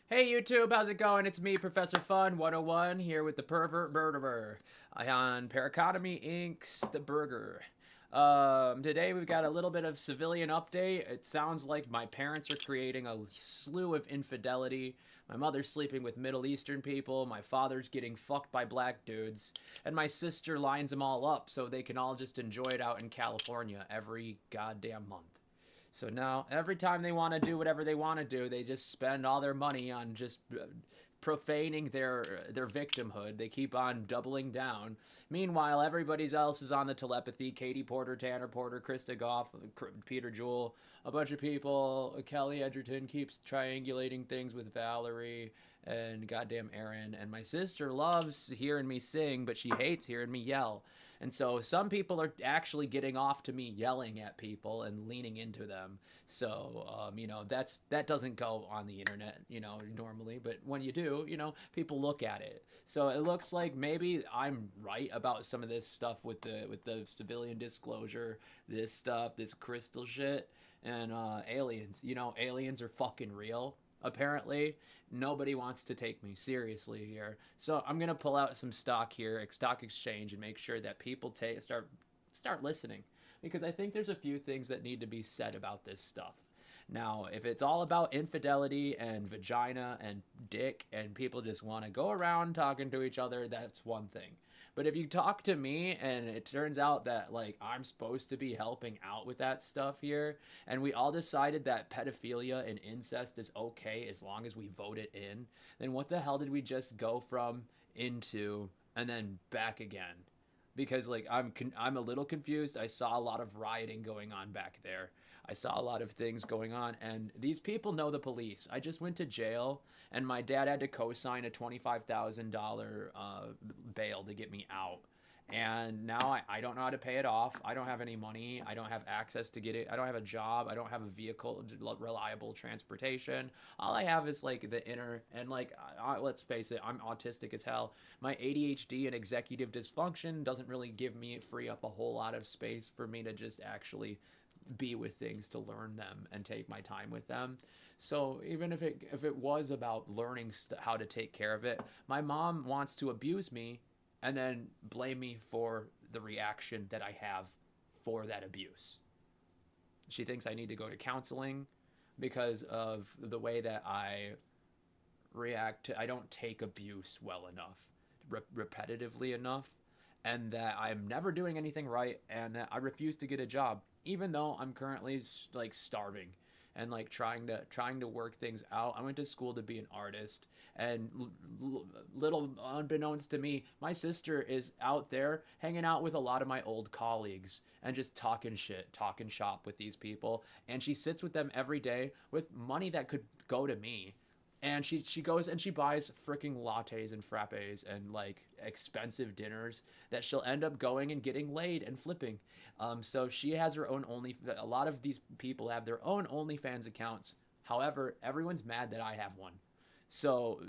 Hey YouTube, how's it going? It's me, Professor Fun 101, here with the Pervert Murderer on PARACONOMY Inc.'s The Burger. Today we've got a little bit of civilian update. It sounds like my parents are creating a slew of infidelity. My mother's sleeping with Middle Eastern people, my father's getting fucked by black dudes, and my sister lines them all up so they can all just enjoy it out in California every goddamn month. So now, every time they want to do whatever they want to do, they just spend all their money on just profaning their victimhood. They keep on doubling down. Meanwhile, everybody else is on the telepathy. Katie Porter, Tanner Porter, Krista Goff, Peter Jewell, a bunch of people. Kelly Edgerton keeps triangulating things with Valerie and goddamn Aaron. And my sister loves hearing me sing, but she hates hearing me yell. And so some people are actually getting off to me yelling at people and leaning into them. So, that doesn't go on the internet, normally. But when you do, people look at it. So it looks like maybe I'm right about some of this stuff with the civilian disclosure, this stuff, this crystal shit, and aliens. Aliens are fucking real. Apparently, nobody wants to take me seriously here. So I'm gonna pull out some stock here, stock exchange, and make sure that people start listening, because I think there's a few things that need to be said about this stuff. Now, if it's all about infidelity and vagina and dick and people just want to go around talking to each other, that's one thing. But if you talk to me and it turns out that like I'm supposed to be helping out with that stuff here, and we all decided that pedophilia and incest is okay as long as we vote it in, then what the hell did we just go from into and then back again? Because like I'm a little confused. I saw a lot of rioting going on back there. I saw a lot of things going on, and these people know the police. I just went to jail, and my dad had to co-sign a $25,000 bail to get me out. And now I don't know how to pay it off. I don't have any money. I don't have access to get it. I don't have a job. I don't have a vehicle, reliable transportation. All I have is like the inner, and like, let's face it, I'm autistic as hell. My ADHD and executive dysfunction doesn't really free up a whole lot of space for me to just actually be with things, to learn them and take my time with them. So even if it was about learning how to take care of it, my mom wants to abuse me and then blame me for the reaction that I have for that abuse. She thinks I need to go to counseling because of the way that I react to, I don't take abuse well enough, repetitively enough, and that I'm never doing anything right, and that I refuse to get a job even though I'm currently like starving and like trying to work things out. I went to school to be an artist, and little unbeknownst to me, my sister is out there hanging out with a lot of my old colleagues and just talking shit, talking shop with these people, and she sits with them every day with money that could go to me. And she goes and she buys freaking lattes and frappes and like expensive dinners that she'll end up going and getting laid and flipping. So she has her own a lot of these people have their own OnlyFans accounts. However, everyone's mad that I have one. So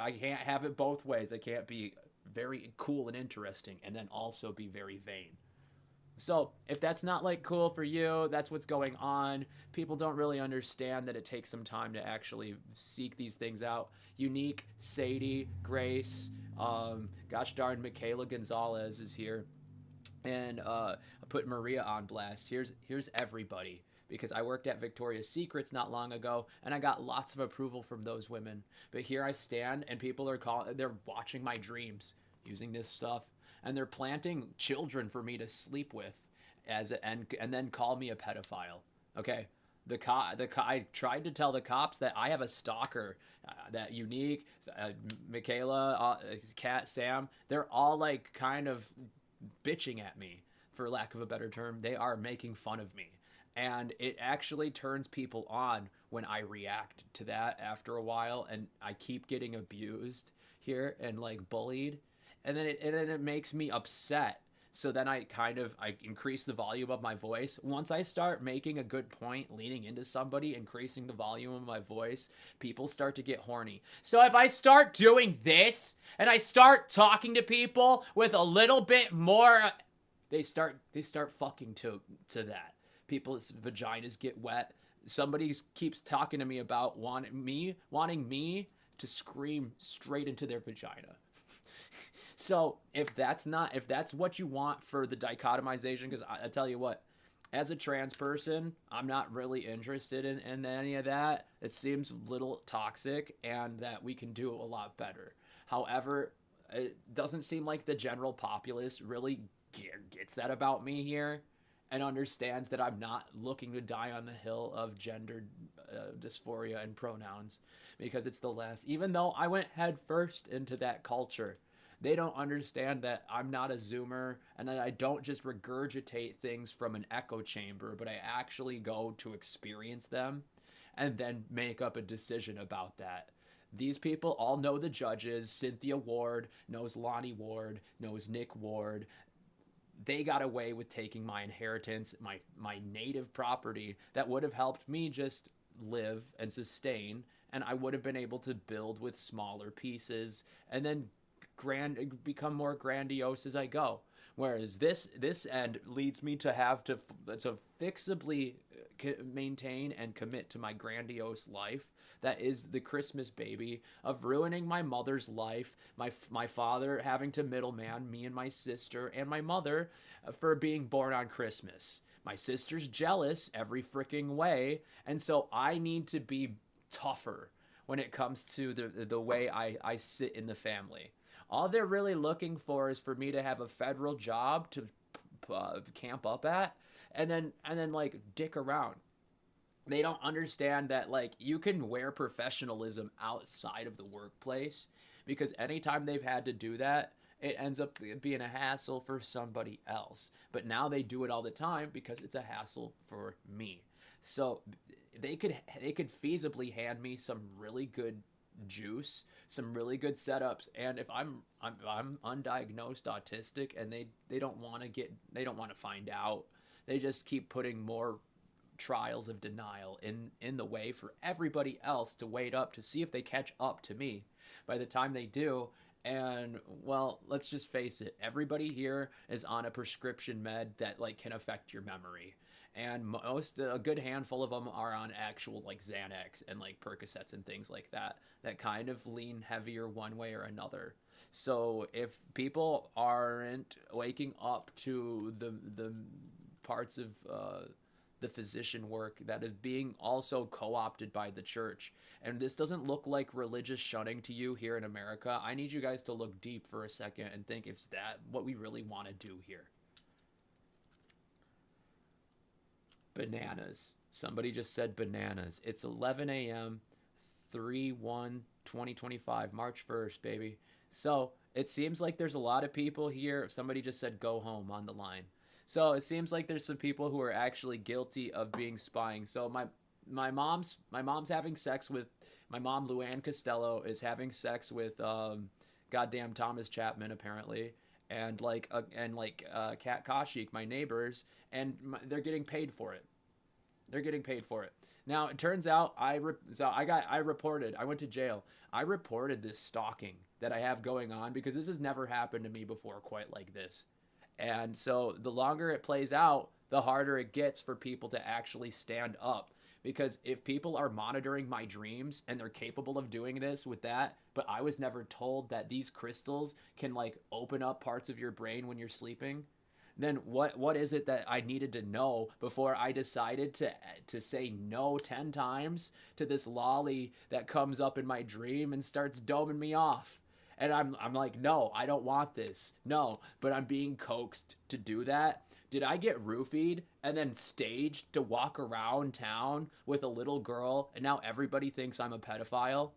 I can't have it both ways. I can't be very cool and interesting and then also be very vain. So if that's not like cool for you, that's what's going on. People don't really understand that it takes some time to actually seek these things out. Unique, Sadie, Grace, gosh darn, Michaela Gonzalez is here, and I put Maria on blast. Here's everybody, because I worked at Victoria's Secrets not long ago, and I got lots of approval from those women. But here I stand, and people they're watching my dreams using this stuff, and they're planting children for me to sleep with, and then call me a pedophile. Okay, I tried to tell the cops that I have a stalker, that Unique, Michaela, Kat, Sam, they're all like kind of bitching at me, for lack of a better term. They are making fun of me. And it actually turns people on when I react to that after a while, and I keep getting abused here and like bullied, and then it makes me upset. So then I increase the volume of my voice. Once I start making a good point, leaning into somebody, increasing the volume of my voice, people start to get horny. So if I start doing this and I start talking to people with a little bit more, they start fucking to that. People's vaginas get wet. somebody keeps talking to me about wanting me to scream straight into their vagina. So if that's what you want for the dichotomization, because I tell you what, as a trans person, I'm not really interested in any of that. It seems a little toxic, and that we can do a lot better. However, it doesn't seem like the general populace really gets that about me here, and understands that I'm not looking to die on the hill of gender dysphoria and pronouns, because it's the last. Even though I went head first into that culture, they don't understand that I'm not a Zoomer, and that I don't just regurgitate things from an echo chamber, but I actually go to experience them and then make up a decision about that. These people all know the judges. Cynthia Ward knows Lonnie Ward, knows Nick Ward. They got away with taking my inheritance, my native property that would have helped me just live and sustain, and I would have been able to build with smaller pieces and then become more grandiose as I go. Whereas this end leads me to have to fixably maintain and commit to my grandiose life that is the Christmas baby of ruining my mother's life, my father having to middleman me and my sister and my mother for being born on Christmas. My sister's jealous every freaking way, and so I need to be tougher when it comes to the way I sit in the family. All they're really looking for is for me to have a federal job to camp up at, and then like dick around. They don't understand that like you can wear professionalism outside of the workplace, because anytime they've had to do that, it ends up being a hassle for somebody else. But now they do it all the time because it's a hassle for me. So they could feasibly hand me some really good juice, some really good setups, and if I'm undiagnosed autistic, and they don't want to find out, they just keep putting more trials of denial in the way for everybody else to wait up to see if they catch up to me by the time they do. And well, let's just face it, everybody here is on a prescription med that like can affect your memory, and a good handful of them are on actual like Xanax and like Percocets and things like that that kind of lean heavier one way or another. So if people aren't waking up to the parts of the physician work that is being also co-opted by the church, and this doesn't look like religious shunning to you here in America, I need you guys to look deep for a second and think, is that what we really want to do here? Bananas. Somebody just said bananas. It's 11 a.m. 3/1/2025, March 1st, baby. So it seems like there's a lot of people here. Somebody just said go home on the line. So it seems like there's some people who are actually guilty of being spying. So my mom's having sex with my mom. Luann Costello is having sex with goddamn Thomas Chapman apparently, and Kat Koshik, my neighbors, and they're getting paid for it. They're getting paid for it. Now it turns out I went to jail. I reported this stalking that I have going on because this has never happened to me before quite like this. And so the longer it plays out, the harder it gets for people to actually stand up. Because if people are monitoring my dreams and they're capable of doing this with that, but I was never told that these crystals can like open up parts of your brain when you're sleeping, then what is it that I needed to know before I decided to say no 10 times to this lolly that comes up in my dream and starts doming me off? And I'm like, no, I don't want this. No, but I'm being coaxed to do that. Did I get roofied and then staged to walk around town with a little girl, and now everybody thinks I'm a pedophile?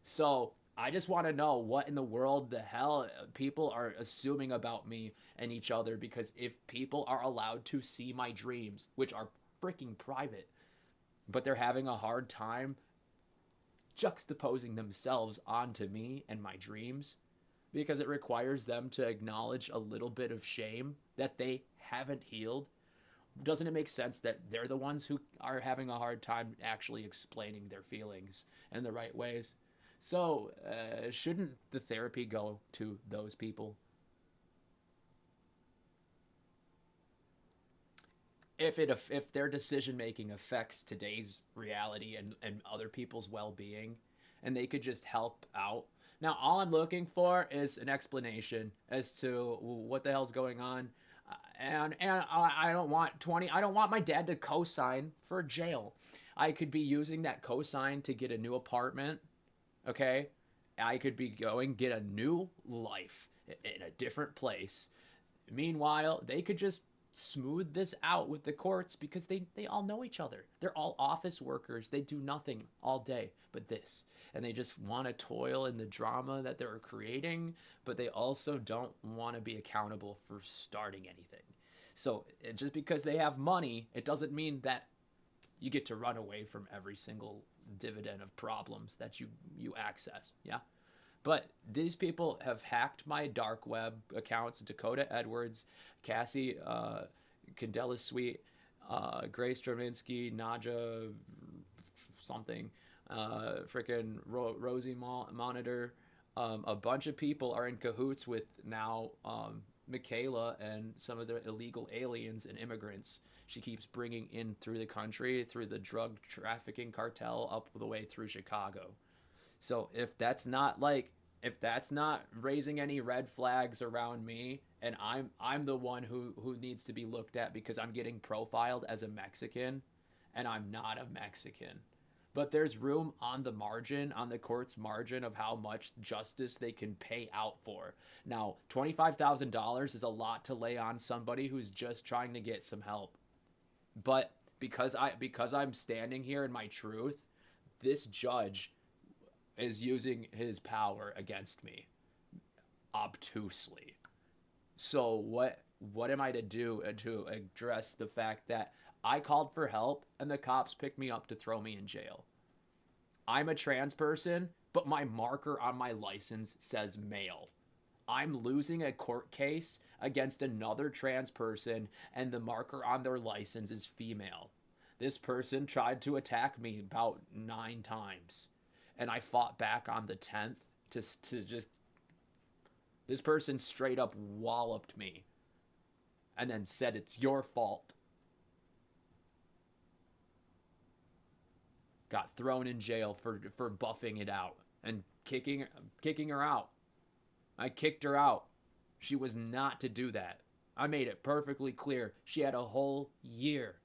So I just want to know what in the world the hell people are assuming about me and each other, because if people are allowed to see my dreams, which are freaking private, but they're having a hard time juxtaposing themselves onto me and my dreams, because it requires them to acknowledge a little bit of shame that they haven't healed, doesn't it make sense that they're the ones who are having a hard time actually explaining their feelings in the right ways? So shouldn't the therapy go to those people? if their decision making affects today's reality and other people's well-being, and they could just help out. Now all I'm looking for is an explanation as to what the hell's going on. And I don't want 20. I don't want my dad to co-sign for jail. I could be using that co-sign to get a new apartment. Okay, I could be going get a new life in a different place. Meanwhile, they could just smooth this out with the courts because they all know each other. They're all office workers. They do nothing all day but this. And they just want to toil in the drama that they're creating, but they also don't want to be accountable for starting anything. So just because they have money, it doesn't mean that you get to run away from every single dividend of problems that you access. Yeah. But these people have hacked my dark web accounts: Dakota Edwards, Cassie Candela Sweet, Grace Draminsky, Naja something, freaking Rosie Monitor. A bunch of people are in cahoots with now Michaela and some of the illegal aliens and immigrants she keeps bringing in through the country, through the drug trafficking cartel up the way through Chicago. So if that's not raising any red flags around me, and I'm the one who needs to be looked at because I'm getting profiled as a Mexican, and I'm not a Mexican. But there's room on the margin, on the court's margin, of how much justice they can pay out for. Now, $25,000 is a lot to lay on somebody who's just trying to get some help. But because I'm standing here in my truth, this judge is using his power against me obtusely. So what am I to do to address the fact that I called for help and the cops picked me up to throw me in jail? I'm a trans person, but my marker on my license says male. I'm losing a court case against another trans person, and the marker on their license is female. This person tried to attack me about 9 times, and I fought back on the 10th to just... This person straight up walloped me and then said it's your fault. Got thrown in jail for buffing it out and kicking her out. I kicked her out. She was not to do that. I made it perfectly clear. She had a whole year